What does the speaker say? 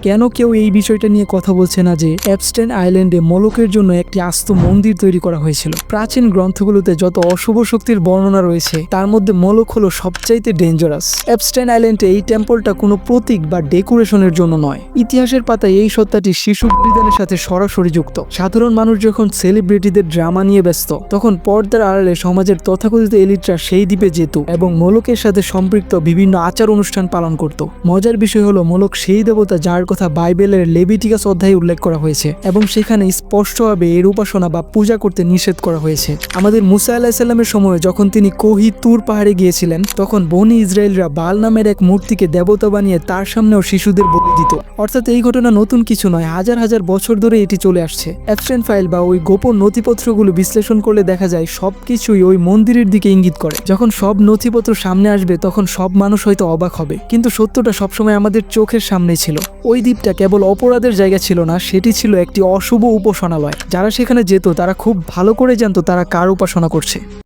কেন কেউ এই বিষয়টা নিয়ে কথা বলছে না যে এপস্টেইন আইল্যান্ডে মোলকের জন্য একটি আস্ত মন্দির তৈরি করা হয়েছিল? প্রাচীন গ্রন্থগুলোতে যত অশুভ শক্তির বর্ণনা রয়েছে তার মধ্যে মোলক হলো সবচাইতে ডেঞ্জারাস। এপস্টেইন আইল্যান্ডে এই টেম্পলটা কোনো প্রতীক বা ডেকোরেশনের জন্য নয়। ইতিহাসের পাতায় এই সত্তাটি শিশু বলিদানের সাথে সরাসরি যুক্ত। সাধারণ মানুষ যখন সেলিব্রিটিদের ড্রামা নিয়ে ব্যস্ত, তখন পর্দার আড়ালে সমাজের তথাকথিত এলিটরা সেই দ্বীপে যেত এবং মোলকের সাথে সম্পৃক্ত বিভিন্ন আচার অনুষ্ঠান পালন করত। মজার বিষয় হলো মোলক সেই দেবতা যার কথা বাইবেলের লেভিটিকাস অধ্যায়ে উল্লেখ করা হয়েছে এবং সেখানে স্পষ্টভাবে এর উপাসনা বা পূজা করতে নিষেধ করা হয়েছে। আমাদের মুসা আলাইহিস সালামের সময় যখন তিনি কোহি তুর পাহাড়ে গিয়েছিলেন, তখন বনি ইসরায়েলরা বাল নামের এক মূর্তিকে দেবতা বানিয়ে তার সামনেও শিশুদের বলি দিত। অর্থাৎ এই ঘটনা নতুন কিছু নয়, হাজার হাজার বছর ধরে এটি চলে আসছে। এপস্টেইন ফাইল বা ওই গোপন নথিপত্রগুলো বিশ্লেষণ করলে দেখা যায় সবকিছুই ওই মন্দিরের দিকে ইঙ্গিত করে। যখন সব নথিপত্র সামনে আসবে তখন সব মানুষ হয়তো অবাক হবে, কিন্তু সত্যটা সবসময় আমাদের চোখের সামনে ছিল। ওই দ্বীপটা কেবল অপরাধের জায়গা ছিল না, সেটি ছিল একটি অশুভ উপাসনালয়। যারা সেখানে যেত তারা খুব ভালো করে জানতো তারা কার উপাসনা করছে।